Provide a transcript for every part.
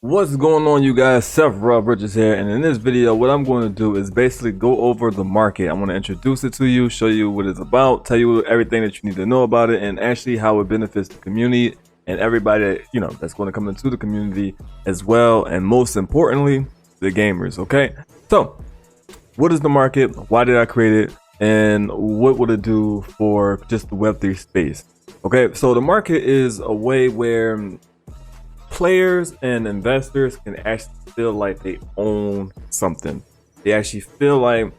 What's going on, you guys? Seth Rob Bridges here, and in this video what I'm going to do is basically go over the market. I'm going to introduce it to you, show you what it's about, tell you everything that you need to know about it, and actually how it benefits the community and everybody that's going to come into the community as well, and most importantly the gamers. Okay, so what is the market, why did I create it, and what would it do for just the web3 space? Okay, so the market is a way where players and investors can actually feel like they own something. They actually feel like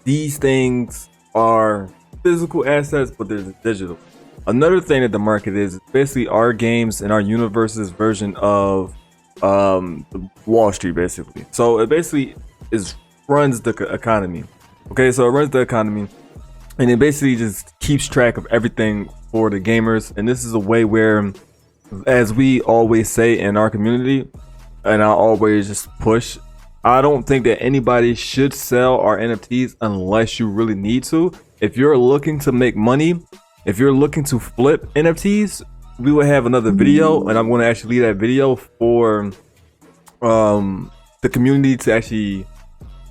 these things are physical assets, but they're digital. Another thing that the market is basically our games and our universe's version of Wall Street, basically. So it basically runs the economy. Okay, so it runs the economy, and it basically just keeps track of everything for the gamers. And this is a way where, as we always say in our community, and I always just push, I don't think that anybody should sell our NFTs unless you really need to. If you're looking to make money, if you're looking to flip NFTs, we will have another video, and I'm going to actually leave that video for the community to actually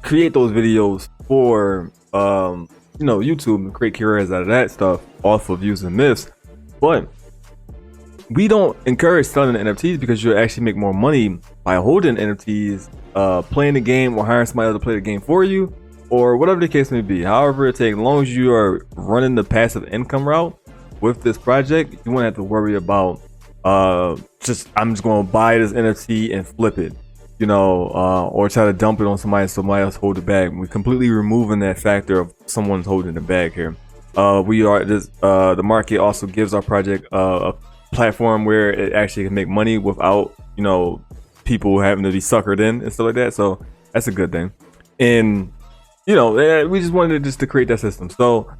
create those videos for YouTube and create careers out of that stuff off of views and myths. But we don't encourage selling the NFTs because you'll actually make more money by holding NFTs, playing the game, or hiring somebody to play the game for you, or whatever the case may be. However it takes, as long as you are running the passive income route with this project, you won't have to worry about I'm just going to buy this NFT and flip it, or try to dump it on somebody else hold it back. We're completely removing that factor of someone's holding the bag here. The market also gives our project a platform where it actually can make money without people having to be suckered in and stuff like that. So that's a good thing. And we just wanted to create that system. So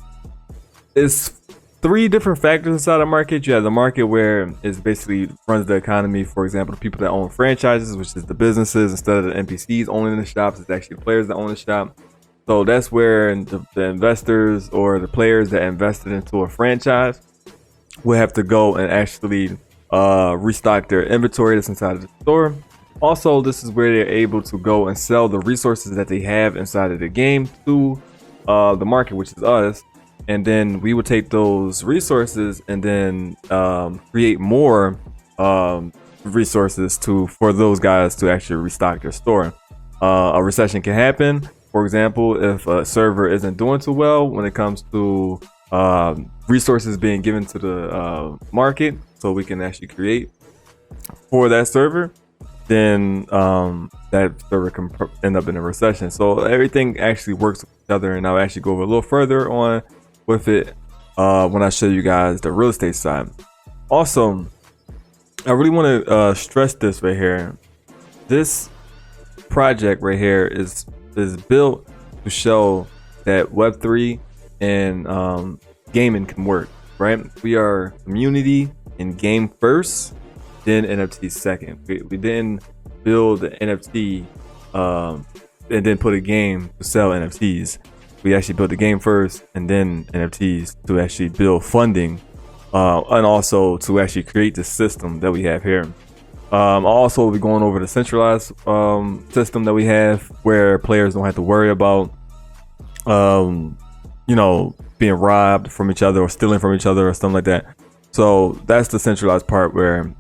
it's three different factors inside the market. You have the market where it basically runs the economy. For example, the people that own franchises, which is the businesses, instead of the NPCs owning the shops, it's actually the players that own the shop. So that's where the investors or the players that invested into a franchise will have to go and actually restock their inventory that's inside of the store. Also, this is where they're able to go and sell the resources that they have inside of the game to the market, which is us, and then we would take those resources and then create more resources for those guys to actually restock their store. A recession can happen. For example, if a server isn't doing too well when it comes to resources being given to the market, so we can actually create for that server, then that server can end up in a recession. So everything actually works with each other, and I'll actually go over a little further on with it when I show you guys the real estate side. Also, I really want to stress this right here. This project right here is built to show that Web3 and gaming can work, right? We are community and game first, then NFT second. We didn't build the NFT and then put a game to sell NFTs. We actually built the game first and then NFTs to actually build funding and also to actually create the system that we have here. Also, we'll be going over the centralized system that we have, where players don't have to worry about being robbed from each other or stealing from each other or something like that. So that's the centralized part where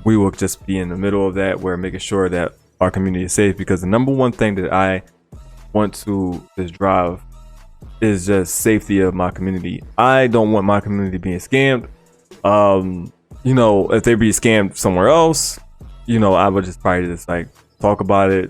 we will just be in the middle of that, where making sure that our community is safe, because the number one thing that I want to just drive is just safety of my community. I don't want my community being scammed. If they be scammed somewhere else, I would just probably just talk about it,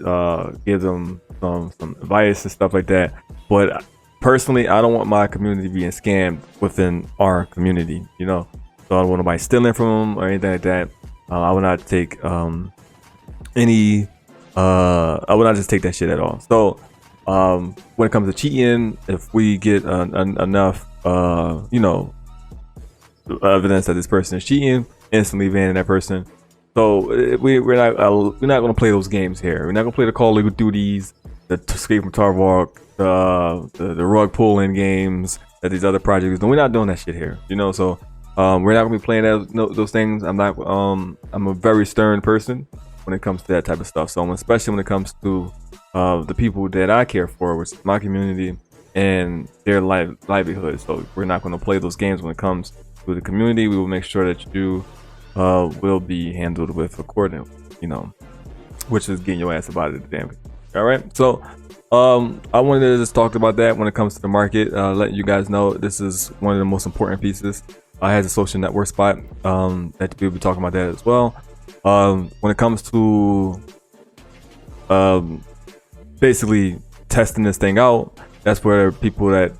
give them some advice and stuff like that. But personally, I don't want my community being scammed within our community, so I don't want nobody stealing from them or anything like that. I would not take I would not just take that shit at all. So when it comes to cheating, if we get enough evidence that this person is cheating, instantly banning that person. So we're not going to play those games here. We're not going to play the Call of Duties, the Escape from Tarkov, the rug pulling games that these other projects do. We're not doing that shit here, So we're not gonna be playing those things. I'm a very stern person, when it comes to that type of stuff. So especially when it comes to the people that I care for, which is my community and their livelihood. So we're not going to play those games when it comes to the community. We will make sure that you will be handled with accordingly, you know, which is getting your ass about it, damn. All right, so I wanted to just talk about that when it comes to the market, letting you guys know this is one of the most important pieces. I has a social network spot that we'll be talking about that as well. When it comes to basically testing this thing out, that's where people that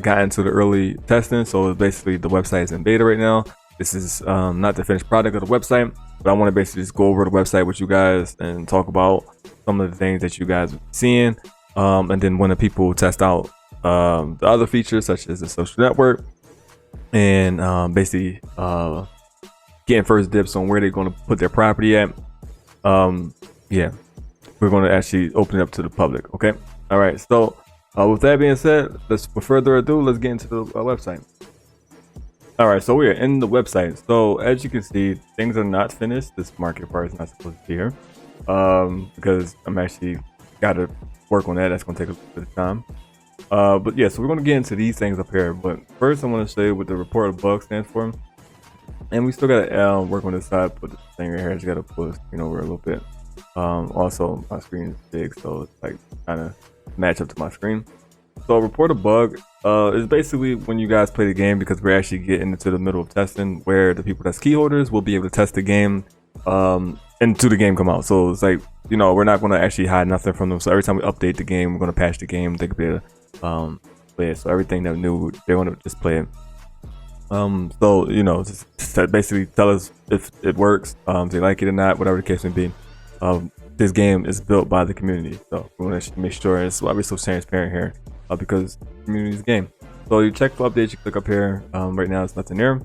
got into the early testing. So basically the website is in beta right now. This is not the finished product of the website, but I want to basically just go over the website with you guys and talk about some of the things that you guys are seeing. And then when the people test out the other features such as the social network and basically getting first dibs on where they're going to put their property at, yeah, we're going to actually open it up to the public. Okay, all right, so with that being said, without further ado, let's get into the website. All right, so we're in the website. So as you can see, things are not finished. This market part is not supposed to be here because I'm actually got to work on that. That's going to take a little bit of time. But yeah, so we're going to get into these things up here. But first, I want to say what the report of bug stands for. And we still got to work on this side. But the thing right here is you got to pull the screen over a little bit. Also, my screen is big, so it's like kind of match up to my screen. So report a bug is basically when you guys play the game, because we're actually getting into the middle of testing where the people that's key holders will be able to test the game until the game come out. So it's like, you know, we're not going to actually hide nothing from them. So every time we update the game, we're going to patch the game. They could be able to play it. So everything that new, they're going to just play it. So, you know, just basically tell us if it works, if they like it or not, whatever the case may be. This game is built by the community, so we want to make sure it's why we're so transparent here, because community is a game. So you check for updates, you click up here. Right now it's nothing there.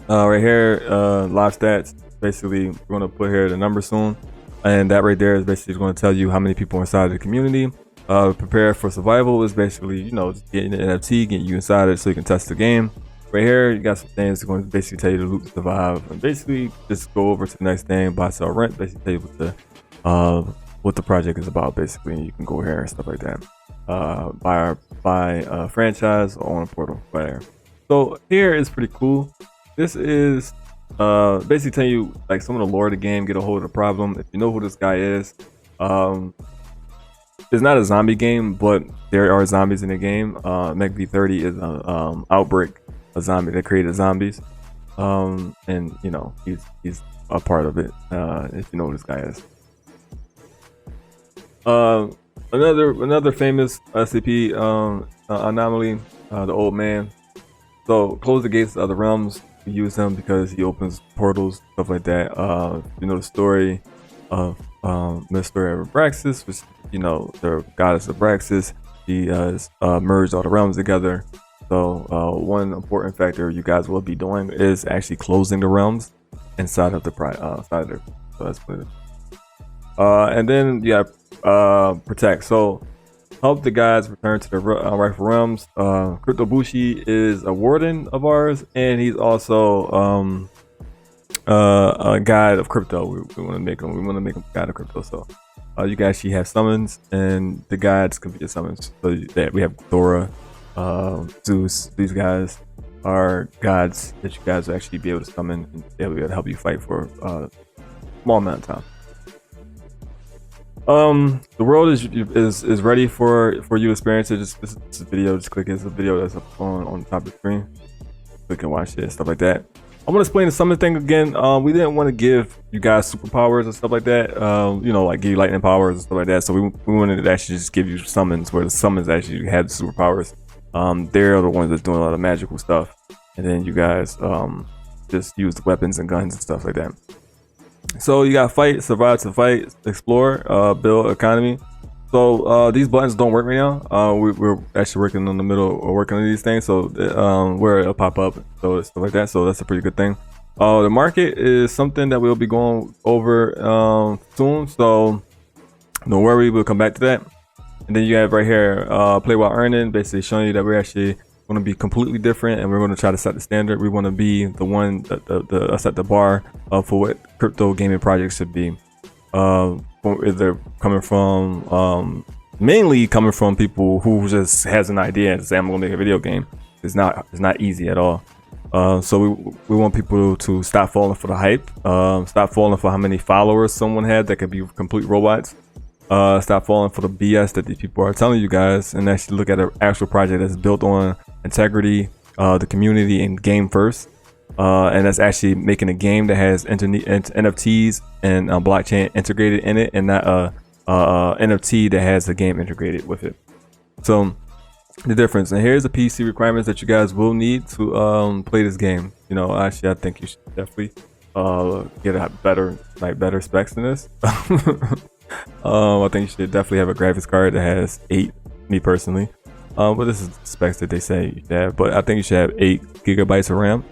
Right here, live stats. Basically, we're going to put here the number soon, and that right there is basically going to tell you how many people are inside of the community. Prepare for survival is basically, you know, just getting the NFT, getting you inside it so you can test the game. Right here, you got some things that are going to basically tell you to loot, survive, and basically just go over to the next thing, buy, sell, rent. Basically tell you what the project is about, basically, and you can go here and stuff like that. Buy a franchise or on a portal right here. So here is pretty cool. This is basically telling you like some of the lore of the game, get a hold of the problem. If you know who this guy is, it's not a zombie game, but there are zombies in the game. Meg V30 is an outbreak, a zombie that created zombies, and you know he's a part of it. If you know who this guy is. Another famous SCP anomaly, the old man. So close the gates to other realms. We use him because he opens portals, stuff like that. You know the story of Mr. Abraxas, which, you know, the goddess Abraxas. He has merged all the realms together. So one important factor you guys will be doing is actually closing the realms inside of the side of the, so that's what it is. And then yeah, protect. So help the guys return to the rightful realms. Crypto Bushi is a warden of ours, and he's also a guide of crypto. We want to make him. We want to make him a guide of crypto. So you guys actually have summons, and the guides can be your summons. So that we have Dora, Zeus. These guys are gods that you guys will actually be able to summon, and they'll be able to help you fight for a small amount of time. The world is ready for you to experience it. This video, just click this video that's up on the top of the screen. Click and watch it, stuff like that. I want to explain the summon thing again. We didn't want to give you guys superpowers and stuff like that. You know, like give you lightning powers and stuff like that. So we wanted to actually just give you summons, where the summons actually had the superpowers. They're the ones that's doing a lot of magical stuff, and then you guys just use the weapons and guns and stuff like that. So you got fight, survive to fight, explore, build economy. So these buttons don't work right now. We're actually working on the middle or working on these things, so where it'll pop up, so stuff like that. So that's a pretty good thing. The market is something that we'll be going over soon, so don't worry, we'll come back to that. And then you have right here play while earning, basically showing you that we're actually going to be completely different, and we're going to try to set the standard. We want to be the one that set the bar for what crypto gaming projects should be. Either coming from mainly coming from people who just has an idea and say I'm gonna make a video game. It's not easy at all. So we want people to stop falling for the hype, stop falling for how many followers someone had that could be complete robots, stop falling for the BS that these people are telling you guys, and actually look at an actual project that's built on integrity, the community, and game first. And that's actually making a game that has NFTs and blockchain integrated in it, and not a NFT that has a game integrated with it. So the difference, and here's the PC requirements that you guys will need to play this game. You know, actually, I think you should definitely get a better specs than this. I think you should definitely have a graphics card that has 8, me personally. But this is the specs that they say you should have. But I think you should have 8 gigabytes of RAM,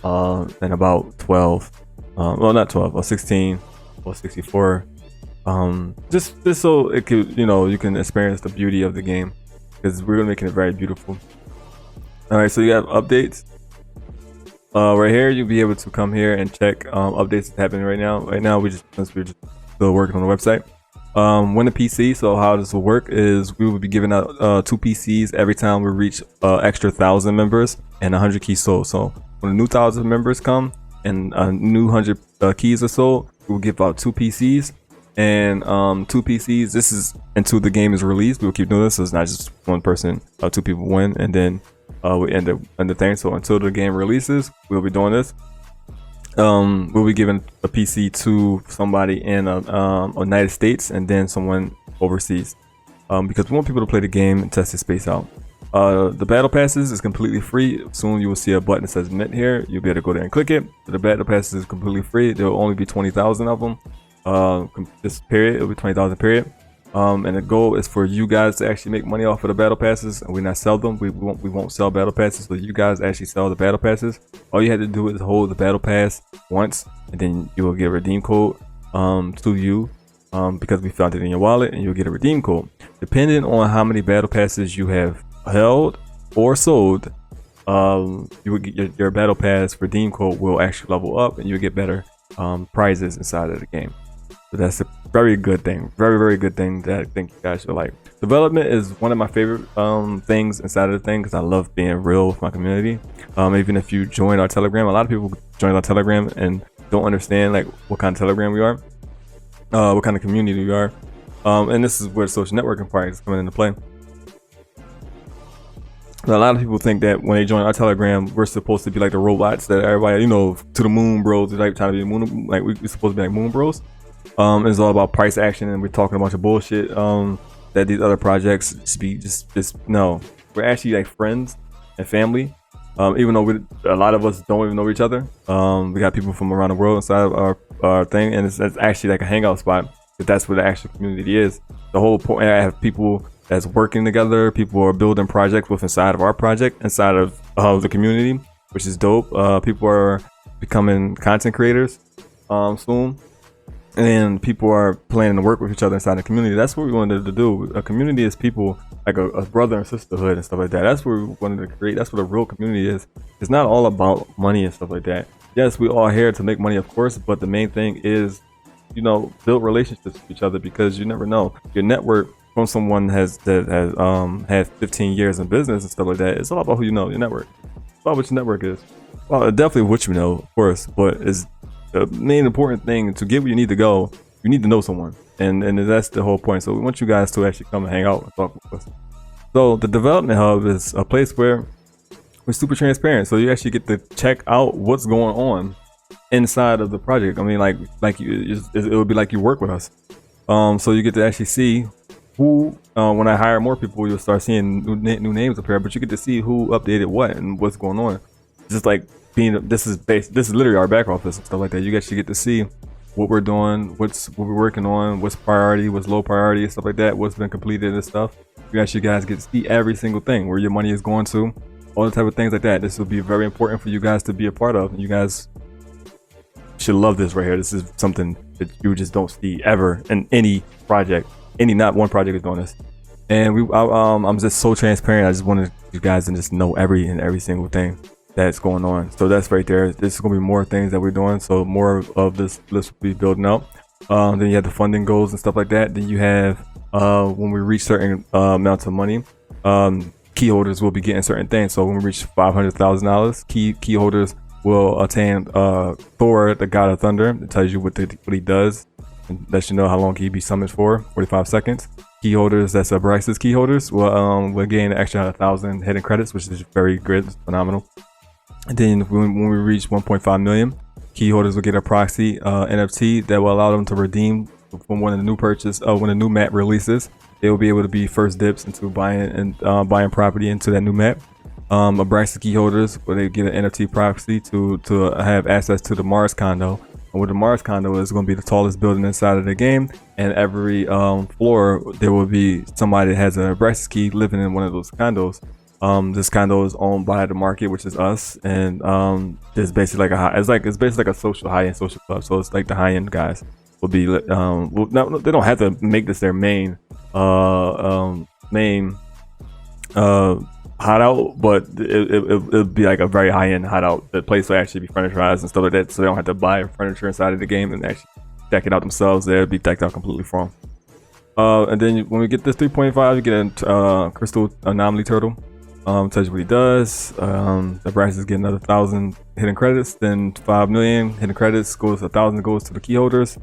and about 12, well, not 12, or 16 or 64. Just so it could, you know, you can experience the beauty of the game, because we're making it very beautiful. All right, so you have updates. Right here, you'll be able to come here and check updates that's happening right now. Right now, since we're just still working on the website. When the PC, so how this will work is we will be giving out 2 PCs every time we reach extra 1,000 members and 100 keys sold. So when a new 1,000 members come and a new 100 keys are sold, we'll give out 2 PCs. And 2 PCs, this is until the game is released. We'll keep doing this, so it's not just one person, 2 people win, and then we end the thing. So until the game releases, we'll be doing this. We'll be giving a PC to somebody in United States and then someone overseas, because we want people to play the game and test the space out. The battle passes is completely free. Soon you will see a button that says mint here. You'll be able to go there and click it. The battle passes is completely free. There will only be 20,000 of them. This period, it'll be 20,000 period. And the goal is for you guys to actually make money off of the battle passes, and we not sell them. We won't sell battle passes, so you guys actually sell the battle passes. All you have to do is hold the battle pass once, and then you will get a redeem code to you, because we found it in your wallet, and you'll get a redeem code. Depending on how many battle passes you have held or sold, you will get your battle pass redeem code will actually level up, and you'll get better prizes inside of the game. So that's a very good thing, very good thing that I think you guys should like. Development is one of my favorite things inside of the thing, because I love being real with my community. Even if you join our Telegram, a lot of people join our Telegram and don't understand like what kind of Telegram we are, what kind of community we are, and this is where the social networking part is coming into play. Now, a lot of people think that when they join our Telegram, we're supposed to be like the robots that everybody, you know, to the moon bros, like trying to be moon, like we're supposed to be like moon bros. It's all about price action, and we're talking a bunch of bullshit that these other projects should be just no. We're actually like friends and family, even though a lot of us don't even know each other. We got people from around the world inside of our thing, and it's actually like a hangout spot, because that's what the actual community is. The whole point, I have people that's working together, people are building projects with inside of our project, inside of the community, which is dope. People are becoming content creators soon. And people are planning to work with each other inside the community. That's what we wanted to do. A community is people like a brother and sisterhood and stuff like that. That's what we wanted to create. That's what a real community is. It's not all about money and stuff like that. Yes, we all here to make money, of course, but the main thing is, you know, build relationships with each other, because you never know. Your network from someone has 15 years in business and stuff like that. It's all about who you know, your network. It's about what your network is. Well, definitely what you know, of course, but it's the main important thing to get where you need to go. You need to know someone, and that's the whole point. So we want you guys to actually come and hang out and talk with us. So the development hub is a place where we're super transparent, so you actually get to check out what's going on inside of the project. I mean, it would be like you work with us. So you get to actually see who, when I hire more people, you'll start seeing new names appear, but you get to see who updated what and what's going on. Just like this is literally our back office and stuff like that. You actually get to see what we're doing, what we're working on, what's priority, what's low priority, and stuff like that, what's been completed and stuff. You actually guys get to see every single thing, where your money is going to, all the type of things like that. This will be very important for you guys to be a part of. You guys should love this right here. This is something that you just don't see ever in any project. Not one project is doing this. And I'm just so transparent. I just wanted you guys to just know every single thing that's going on. So that's right there. There's gonna be more things that we're doing, so more of this list will be building out. Then you have the funding goals and stuff like that. Then you have when we reach certain amounts of money, key holders will be getting certain things. So when we reach $500,000, key holders will attain Thor, the god of thunder. It tells you what he does and lets you know how long he'd be summoned for, 45 seconds. Key holders, that's Abraxas key holders, will gain an extra 1,000 hidden credits, which is very good, phenomenal. And then when we reach 1.5 million, key holders will get a proxy NFT that will allow them to redeem from when a new purchase, when a new map releases. They will be able to be first dibs into buying property into that new map. Abraxas key holders, where they get an NFT proxy to have access to the Mars condo. And what the Mars condo is going to be the tallest building inside of the game, and every floor there will be somebody that has an Abraxas key living in one of those condos. This condo is owned by the market, which is us, and it's basically like it's basically like a high-end social club. So it's like the high-end guys will be they don't have to make this their main hideout, but it'll be like a very high-end hideout. The place will actually be furniturized and stuff like that, so they don't have to buy furniture inside of the game and actually deck it out themselves. They'll be decked out completely for them. And then when we get this 3.5, you get a crystal anomaly turtle. Tells you what he does. The Abraxas get another 1,000 hidden credits. Then 5 million hidden credits goes 1,000 goes to the key holders.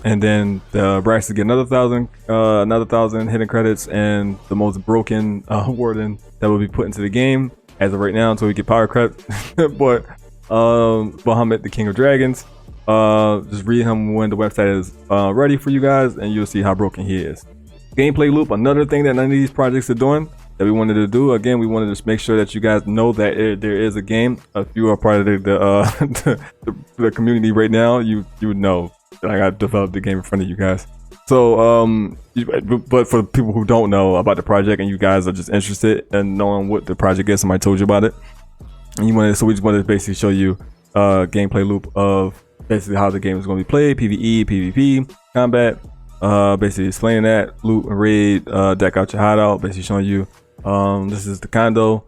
And then the Abraxas get another 1,000 hidden credits, and the most broken warden that will be put into the game as of right now until we get power crept. But Bahamut, the King of Dragons, just read him when the website is ready for you guys, and you'll see how broken he is. Gameplay loop, another thing that none of these projects are doing that we wanted to do. Again, we wanted to make sure that you guys know that there is a game. If you are part of the community right now, you would know that I got developed the game in front of you guys. So but for people who don't know about the project and you guys are just interested in knowing what the project is, somebody told you about it, and so we just wanted to basically show you a gameplay loop of basically how the game is going to be played: PvE, PvP, combat, basically explaining that, loot and raid, deck out your hideout, basically showing you this is the condo.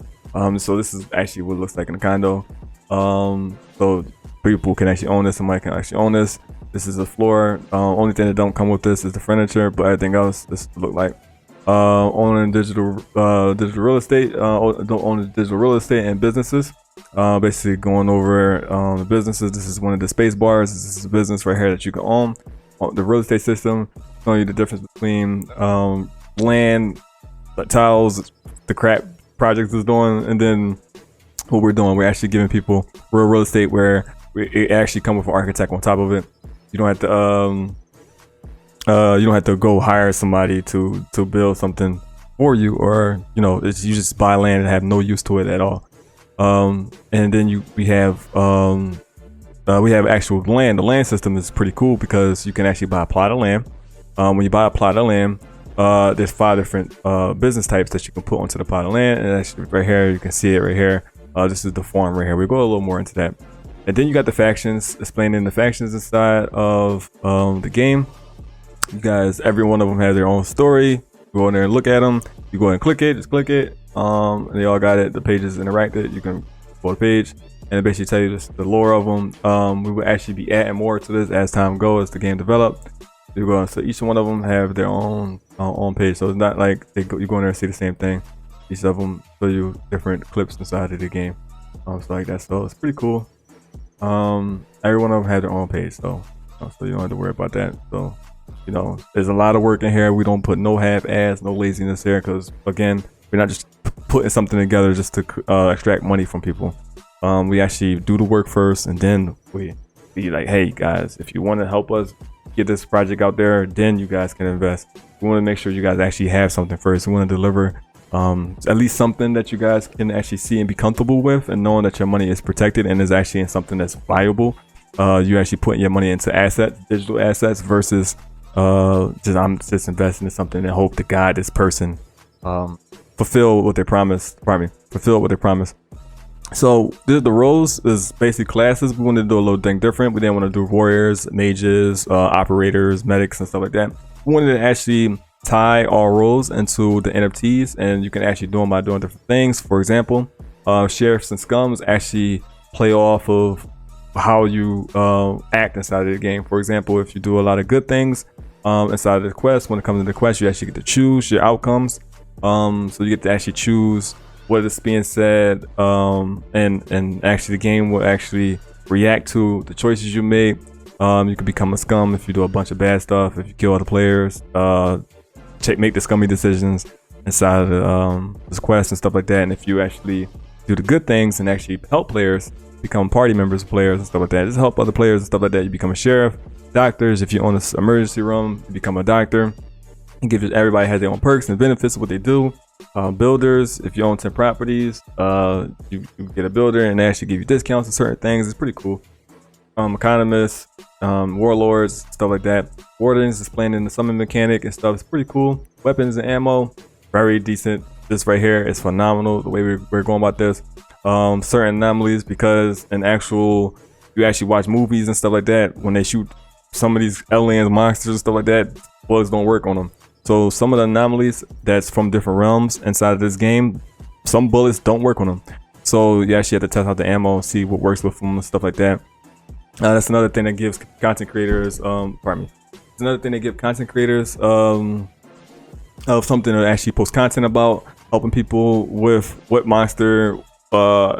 So this is actually what it looks like in the condo. So people can actually own this, somebody can actually own this. This is the floor. Only thing that don't come with this is the furniture, but everything else this look like. Owning digital real estate, don't own digital real estate and businesses. Basically going over the businesses. This is one of the space bars. This is a business right here that you can own. The real estate system, showing you the difference between land, tiles, the crap projects is doing, and then what we're doing. We're actually giving people real estate where it actually come with an architect on top of it. You don't have to go hire somebody to build something for you, or you just buy land and have no use to it at all. And then we have actual land. The land system is pretty cool because you can actually buy a plot of land. When you buy a plot of land, there's 5 different business types that you can put onto the plot of land, and actually right here you can see it right here. This is the farm right here. We'll go a little more into that. And then you got the factions, explaining the factions inside of the game. You guys, every one of them has their own story. Go in there and look at them. You go ahead and click it, just click it. And they all got it. The page is interactive. You can go to the page and it basically tell you the lore of them. We will actually be adding more to this as time goes, as the game develops. So each one of them have their own page. So it's not like you go in there and see the same thing. Each of them show you different clips inside of the game. So like that. So it's pretty cool. Every one of them had their own page, so you don't have to worry about that. So there's a lot of work in here. We don't put no half-ass, no laziness here, because again, we're not just putting something together just to extract money from people. We actually do the work first, and then we be like, hey guys, if you want to help us get this project out there, then you guys can invest. We want to make sure you guys actually have something first. We want to deliver at least something that you guys can actually see and be comfortable with, and knowing that your money is protected and is actually in something that's valuable. You actually putting your money into assets, digital assets, versus I'm just investing in something and hope to God this person fulfill what they promise. Fulfill what they promise. So the roles is basically classes. We wanted to do a little thing different. We didn't want to do warriors, mages, operators, medics, and stuff like that. We wanted to actually tie all roles into the NFTs, and you can actually do them by doing different things. For example, sheriffs and scums actually play off of how you act inside of the game. For example, if you do a lot of good things inside of the quest, when it comes to the quest, you actually get to choose your outcomes. So you get to actually choose what is being said, and actually the game will actually react to the choices you make. You can become a scum if you do a bunch of bad stuff, if you kill other players, make the scummy decisions inside of this quest and stuff like that. And if you actually do the good things and actually help players become party members of players and stuff like that, just help other players and stuff like that, you become a sheriff. Doctors, if you own an emergency room, you become a doctor. And everybody has their own perks and benefits of what they do. Builders, if you own 10 properties, you get a builder and they actually give you discounts on certain things. It's pretty cool. Economists, warlords, stuff like that. Wardens, explained in the summon mechanic and stuff. It's pretty cool. Weapons and ammo, very decent. This right here is phenomenal, the way we're going about this. Certain anomalies, because you actually watch movies and stuff like that, when they shoot some of these aliens, monsters and stuff like that, bullets don't work on them. So some of the anomalies that's from different realms inside of this game, some bullets don't work on them. So you actually have to test out the ammo and see what works with them and stuff like that. That's another thing that gives content creators, It's another thing that gives content creators of something to actually post content about, helping people with what monster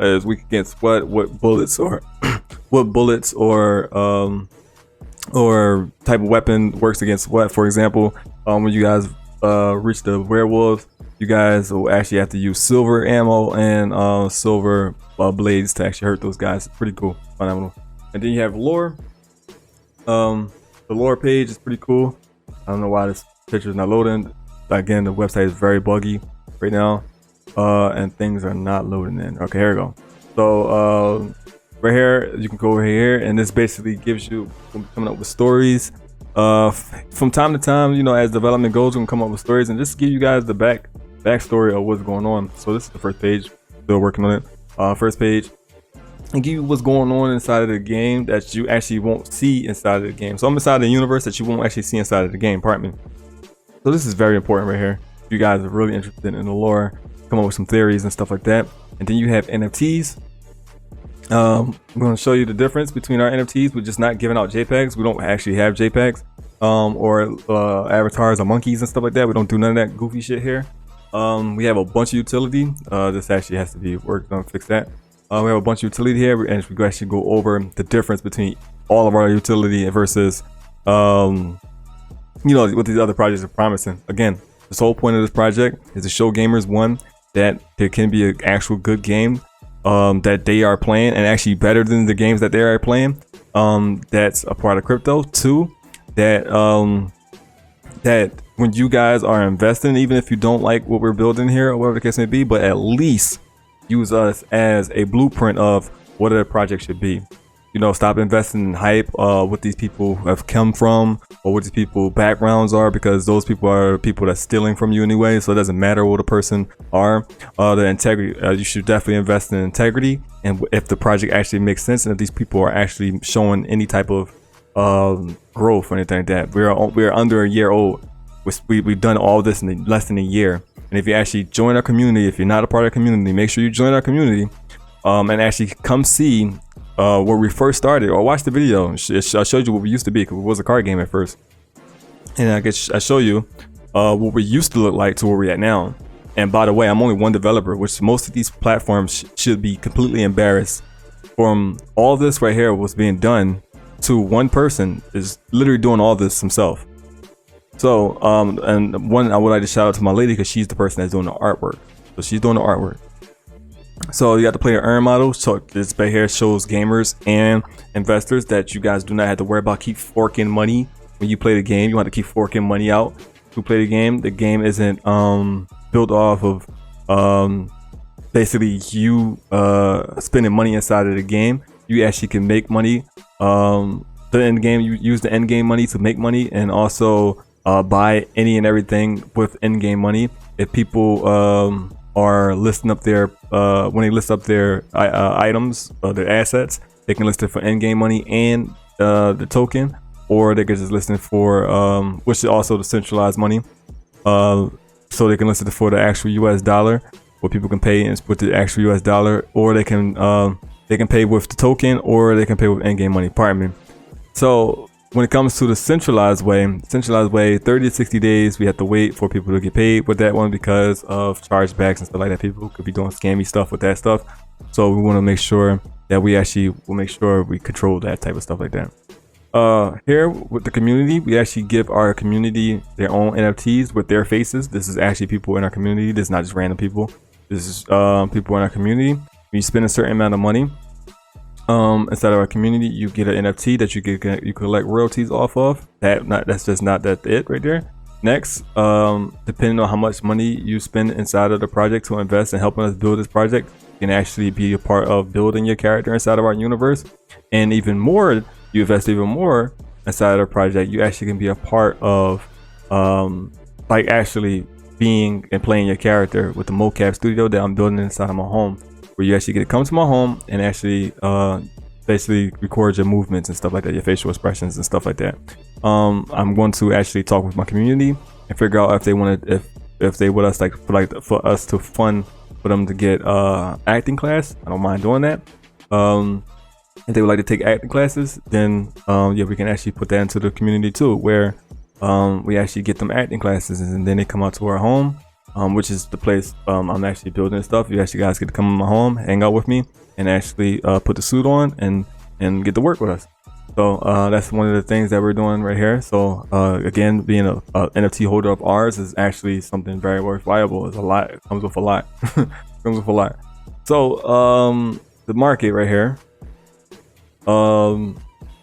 is weak against what bullets or what bullets or type of weapon works against what. For example, when you guys reach the werewolves, you guys will actually have to use silver ammo and silver blades to actually hurt those guys. It's pretty cool, phenomenal. And then you have lore. The lore page is pretty cool. I don't know why this picture is not loading. Again, the website is very buggy right now, and things are not loading in. Okay, here we go. So right here, you can go over here, and this basically gives you coming up with stories. From time to time, you know, as development goes, we can come up with stories and just give you guys the backstory of what's going on. So this is the first page. Still working on it. First page. And give you what's going on inside of the game that you actually won't see inside of the game. So I'm inside the universe that you won't actually see inside of the game, pardon me. So this is very important right here. If you guys are really interested in the lore, come up with some theories and stuff like that. And then you have NFTs. I'm going to show you the difference between our NFTs. We're just not giving out JPEGs. We don't actually have JPEGs or avatars or monkeys and stuff like that. We don't do none of that goofy shit here. We have a bunch of utility. This actually has to be worked on, fix that. We have a bunch of utility here, and we actually go over the difference between all of our utility versus, you know, what these other projects are promising. Again, the whole point of this project is to show gamers, one, that there can be an actual good game that they are playing, and actually better than the games that they are playing. That's a part of crypto. Two, that that when you guys are investing, even if you don't like what we're building here or whatever the case may be, but at least use us as a blueprint of what a project should be. You know, stop investing in hype, what these people have come from or what these people backgrounds are, because those people are people that's stealing from you anyway. So it doesn't matter what a person are. The integrity, you should definitely invest in integrity, and if the project actually makes sense, and if these people are actually showing any type of growth or anything like that. We're under a year old. We've done all this in less than a year. And if you actually join our community, if you're not a part of the community, make sure you join our community, and actually come see where we first started, or watch the video. I showed you what we used to be, because it was a card game at first. And I show you what we used to look like to where we're at now. And by the way, I'm only one developer, which most of these platforms should be completely embarrassed. From all this right here was being done to one person is literally doing all this himself. So, and one, I would like to shout out to my lady, because she's the person that's doing the artwork. So she's doing the artwork. So you got the player earn model. So this right here shows gamers and investors that you guys do not have to worry about keep forking money when you play the game. You want to keep forking money out to play the game. The game isn't built off of basically you spending money inside of the game. You actually can make money. The end game, you use the end game money to make money, and also buy any and everything with end game money. If people are listing up their when they list up their items, their assets, they can list it for end game money and the token, or they can just list it for which is also the centralized money. So they can list it for the actual US dollar, where people can pay and with the actual US dollar, or they can They can pay with the token or they can pay with in-game money, pardon me. So when it comes to the centralized way, 30 to 60 days, we have to wait for people to get paid with that one because of chargebacks and stuff like that. People could be doing scammy stuff with that stuff. So we want to make sure that we actually will make sure we control that type of stuff like that. Here with the community, we actually give our community their own NFTs with their faces. This is actually people in our community. This is not just random people. This is people in our community. When you spend a certain amount of money inside of our community, you get an NFT that you collect royalties off of. That's just not that it right there. Next, depending on how much money you spend inside of the project to invest in helping us build this project, you can actually be a part of building your character inside of our universe. And even more, you invest even more inside of the project, you actually can be a part of like actually being and playing your character with the mocap studio that I'm building inside of my home, where you actually get to come to my home and actually basically record your movements and stuff like that, your facial expressions and stuff like that. I'm going to actually talk with my community and figure out if they want to, if they would us for us to fund for them to get acting class. I don't mind doing that. If they would like to take acting classes, then yeah, we can actually put that into the community too, where we actually get them acting classes and then they come out to our home, which is the place I'm actually building stuff. You actually guys get to come in my home, hang out with me, and actually put the suit on and get to work with us. So that's one of the things that we're doing right here. So again, being a NFT holder of ours is actually something very worthwhile. It's a lot. It comes with a lot. Comes with a lot. So the market right here. And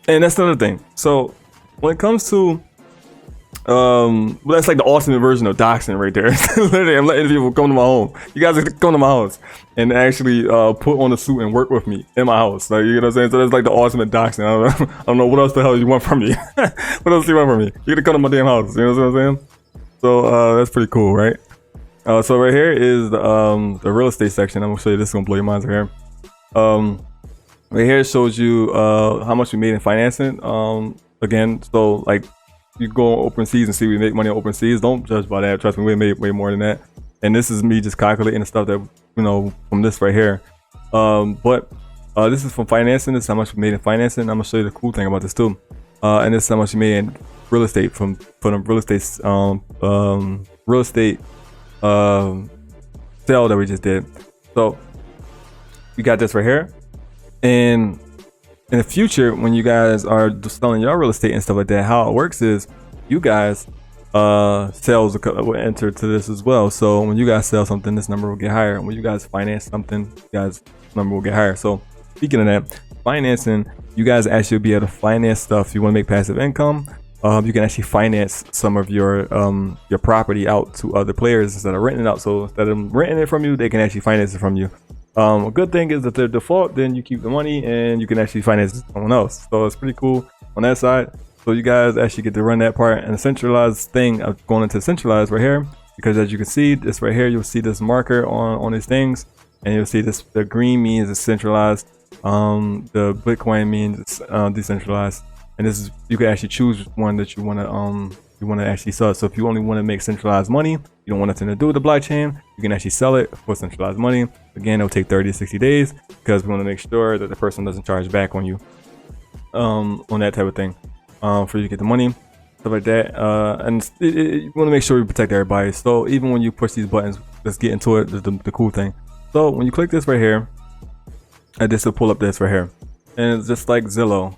that's another thing. So when it comes to well, that's like the ultimate version of doxing right there. Literally, I'm letting people come to my home. You guys come to my house and actually put on a suit and work with me in my house. Like, you know what I'm saying? So that's like the ultimate doxing. I don't know what else the hell you want from me. What else do you want from me? You gotta come to my damn house. You know what I'm saying? So that's pretty cool, right? So right here is the real estate section. I'm gonna show you this. Is gonna blow your minds right here. Right here shows you how much we made in financing. Again, so like you go on OpenSeas and see we make money on OpenSeas. Don't judge by that. Trust me, we made way more than that. And this is me just calculating the stuff that, you know, from this right here. But this is from financing. This is how much we made in financing. I'm gonna show you the cool thing about this too. And this is how much we made in real estate from the real estate sale that we just did. So we got this right here. And in the future, when you guys are selling your real estate and stuff like that, how it works is you guys sales will enter to this as well. So when you guys sell something, this number will get higher. When you guys finance something, you guys number will get higher. So speaking of that, financing, you guys actually be able to finance stuff. If you want to make passive income, you can actually finance some of your property out to other players instead of renting it out. So instead of renting it from you, they can actually finance it from you. A good thing is that they're default, then you keep the money and you can actually finance someone else. So it's pretty cool on that side. So you guys actually get to run that part. And the centralized thing of going into centralized right here, because as you can see this right here, you'll see this marker on these things, and you'll see this, the green means it's centralized, the Bitcoin means it's decentralized, and this is, you can actually choose one that you want to actually sell. So if you only want to make centralized money, you don't want nothing to do with the blockchain, you can actually sell it for centralized money. Again, it'll take 30 to 60 days because we want to make sure that the person doesn't charge back on you on that type of thing, for you to get the money, stuff like that. And you want to make sure we protect everybody. So even when you push these buttons, let's get into it. The cool thing. So when you click this right here, this will pull up this right here, and it's just like Zillow.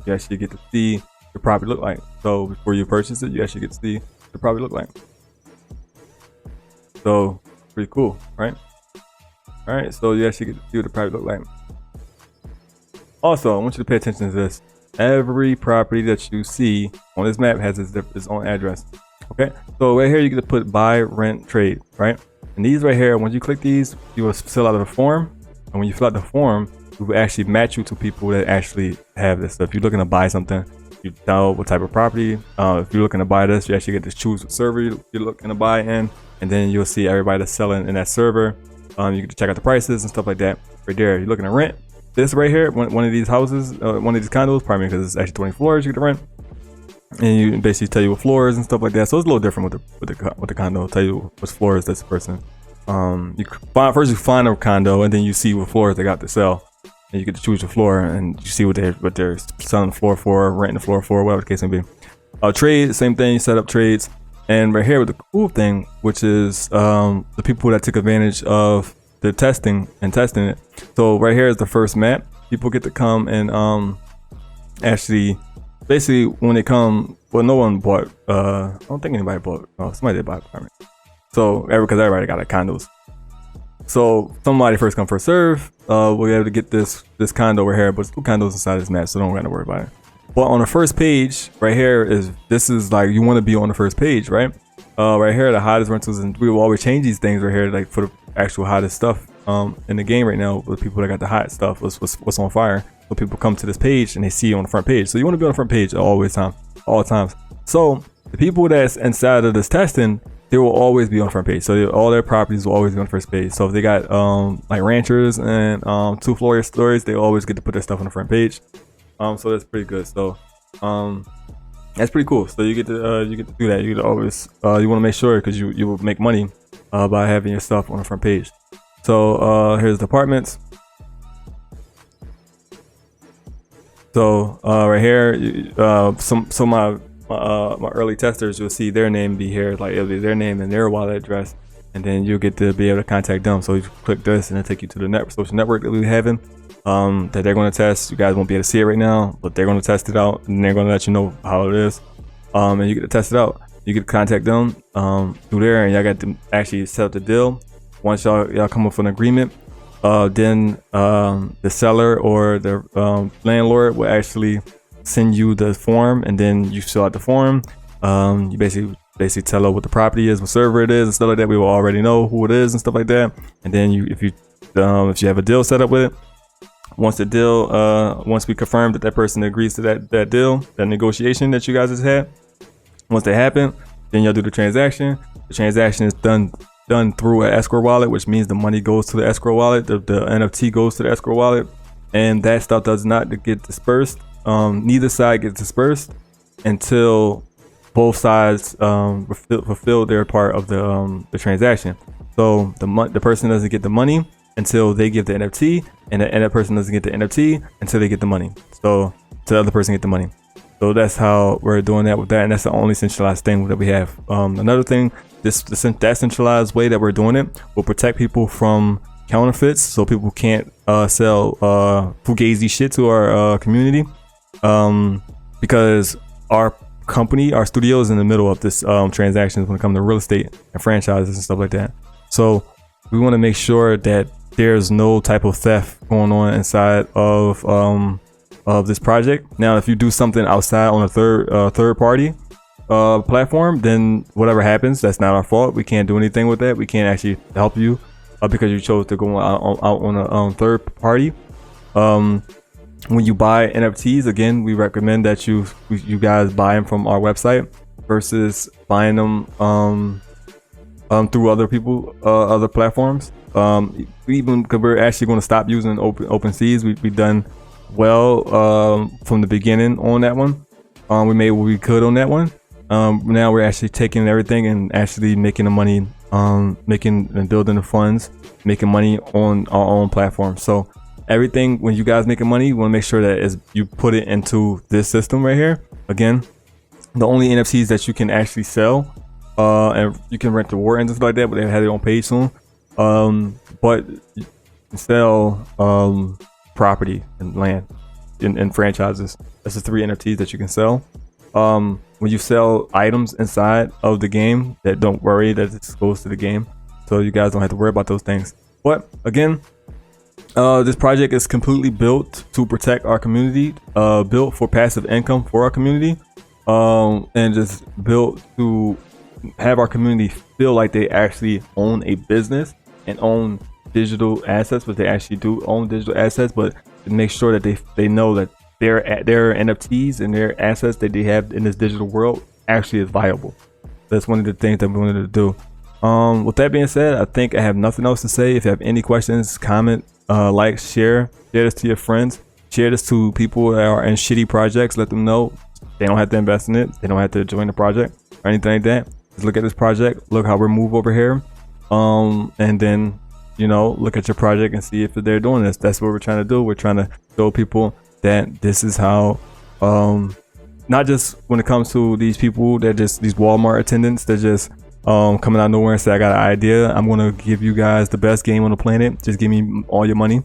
You actually get to see the property look like. So before you purchase it, you actually get to see the property look like. So pretty cool, right? All right, so you actually get to see what the property look like. Also, I want you to pay attention to this. Every property that you see on this map has its own address. Okay, so right here you get to put buy, rent, trade, right? And these right here, once you click these, you will fill out a form, and when you fill out the form, it will actually match you to people that actually have this. So if you're looking to buy something, you tell what type of property. If you're looking to buy this, you actually get to choose what server you're looking to buy in, and then you'll see everybody that's selling in that server. You get to check out the prices and stuff like that. Right there, you're looking to rent this right here, one of these houses, one of these condos, probably because it's actually 20 floors you get to rent, and you basically tell you what floors and stuff like that. So it's a little different with the condo. It'll tell you what floors that's the person. First you find a condo, and then you see what floors they got to sell. and you get to choose your floor, and you see what they're selling the floor for, renting the floor for, whatever the case may be. Trade, same thing. You set up trades, and right here with the cool thing, which is the people that took advantage of the testing it. So right here is the first map. People get to come and actually, basically when they come, well, no one bought. I don't think anybody bought. Oh, somebody did buy an apartment. So because everybody got condos. So somebody first come first serve. We'll be able to get this condo over here, but it's 2 condos inside this map, so don't gotta worry about it. But on the first page right here this is like you want to be on the first page, right? Right here the hottest rentals, and we will always change these things right here, like for the actual hottest stuff in the game right now. With people that got the hot stuff, what's on fire. So people come to this page and they see you on the front page. So you want to be on the front page all times. So the people that's inside of this testing, they will always be on the front page. So all their properties will always be on the first page. So if they got like ranchers and 2-floor stories, they always get to put their stuff on the front page. So that's pretty good. So that's pretty cool. So you get to do that. You get to always you want to make sure, because you will make money by having your stuff on the front page. So here's the apartments. So right here, some of my early testers, you'll see their name be here, like it'll be their name and their wallet address, and then you'll get to be able to contact them. So you click this and it'll take you to the social network that we're having that they're going to test. You guys won't be able to see it right now, but they're going to test it out, and they're going to let you know how it is, and you get to test it out. You get to contact them through there, and y'all got to actually set up the deal. Once y'all come up with an agreement, then the seller or the landlord will actually send you the form, and then you fill out the form. You basically tell her what the property is, what server it is, and stuff like that. We will already know who it is and stuff like that. And then if you have a deal set up with it, once we confirm that person agrees to that deal, that negotiation that you guys just had, once they happen, then you'll do the transaction. The transaction is done through an escrow wallet, which means the money goes to the escrow wallet. The NFT goes to the escrow wallet, and that stuff does not get dispersed. Neither side gets dispersed until both sides fulfill their part of the transaction. So the person doesn't get the money until they give the NFT, and the other person doesn't get the NFT until they get the money. So the other person get the money. So that's how we're doing that with that, and that's the only centralized thing that we have. Another thing, that centralized way that we're doing it will protect people from counterfeits, so people can't sell fugazi shit to our community, because our studio is in the middle of this transactions when it comes to real estate and franchises and stuff like that. So we want to make sure that there's no type of theft going on inside of this project. Now, if you do something outside on a third party platform, then whatever happens, that's not our fault. We can't do anything with that. We can't actually help you because you chose to go out on a third party. When you buy NFTs, again, we recommend that you guys buy them from our website versus buying them through other platforms. Even because we're actually going to stop using OpenSeas. We've done well from the beginning on that one. We made what we could on that one. Now we're actually taking everything and actually making the money, making and building the funds, making money on our own platform. So everything, when you guys making money, you want to make sure that you put it into this system right here. Again, the only NFTs that you can actually sell, and you can rent the war and stuff like that, but they have their own page soon. But you can sell property and land and franchises. That's the 3 NFTs that you can sell. When you sell items inside of the game, don't worry that it goes to the game, so you guys don't have to worry about those things. But again, this project is completely built to protect our community, built for passive income for our community, and just built to have our community feel like they actually own a business and own digital assets, but they actually do own digital assets, but to make sure that they know that their NFTs and their assets that they have in this digital world actually is viable. That's one of the things that we wanted to do. With that being said, I think I have nothing else to say. If you have any questions, comment, like, share this to your friends, share this to people that are in shitty projects. Let them know they don't have to invest in it, they don't have to join the project or anything like that. Just look at this project, look how we're moved over here, and then you know, look at your project and see if they're doing this. That's what we're trying to do. We're trying to show people that this is how, not just when it comes to these people that just these Walmart attendants that just coming out of nowhere and say, I got an idea, I'm gonna give you guys the best game on the planet, just give me all your money.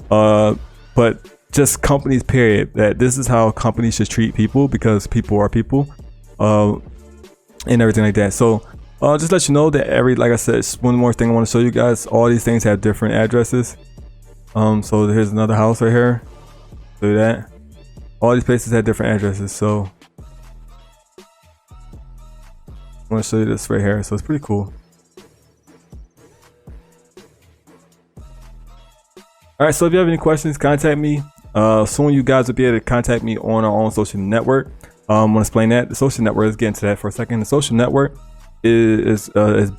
But just companies, period, that this is how companies should treat people, because people are people, and everything like that. So just let you know that like I said, one more thing I want to show you guys, all these things have different addresses. So here's another house right here. Do that. All these places have different addresses. So I want to show you this right here. So it's pretty cool. All right, so if you have any questions, contact me. Soon you guys will be able to contact me on our own social network. I'm gonna explain that. The social network, let's get into that for a second. The social network is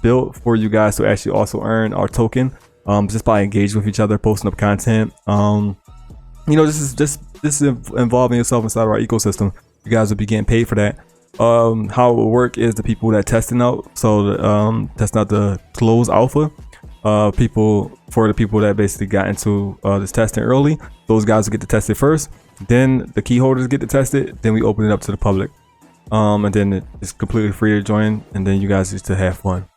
built for you guys to actually also earn our token, just by engaging with each other, posting up content. You know, this is involving yourself inside of our ecosystem. You guys will be getting paid for that. How it will work is the people that testing out, so testing out the closed alpha, for the people that basically got into this testing early, those guys will get to test it first, then the key holders get to test it, then we open it up to the public, and then it's completely free to join, and then you guys just to have fun.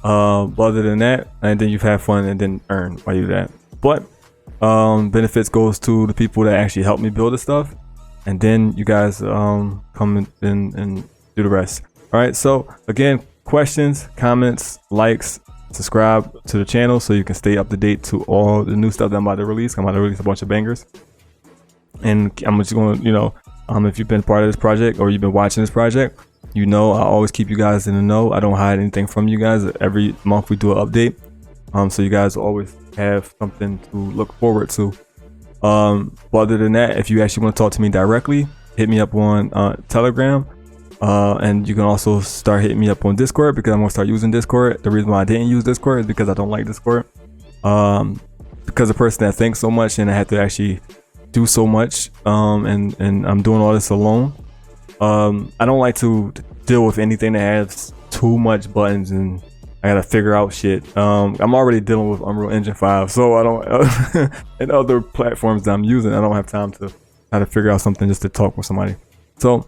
Other than that, and then you've had fun and then earn while you do that. But benefits goes to the people that actually helped me build the stuff, and then you guys come in and do the rest. All right, so again, questions, comments, likes, subscribe to the channel so you can stay up to date to all the new stuff that I'm about to release. I'm about to release a bunch of bangers, and I'm just going to, you know, if you've been part of this project or you've been watching this project, you know I always keep you guys in the know. I don't hide anything from you guys. Every month we do an update, so you guys always have something to look forward to. But other than that, if you actually want to talk to me directly, hit me up on Telegram, and you can also start hitting me up on Discord, because I'm gonna start using Discord. The reason why I didn't use Discord is because I don't like Discord, because the person that thinks so much and I had to actually do so much, and I'm doing all this alone. I don't like to deal with anything that has too much buttons and I gotta figure out shit. I'm already dealing with Unreal Engine 5, so I don't and other platforms that I'm using, I don't have time to how to figure out something just to talk with somebody. So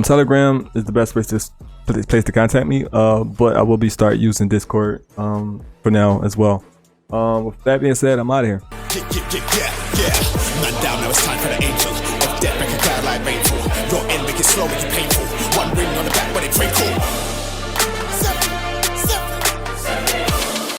Telegram is the best place to contact me, but I will be start using Discord for now as well. With that being said, I'm out of here. Man down, now it's time for the angel of death, make a cloud like rainfall. Your end, make it slow, make it painful. One ring on the back, but it twinkle.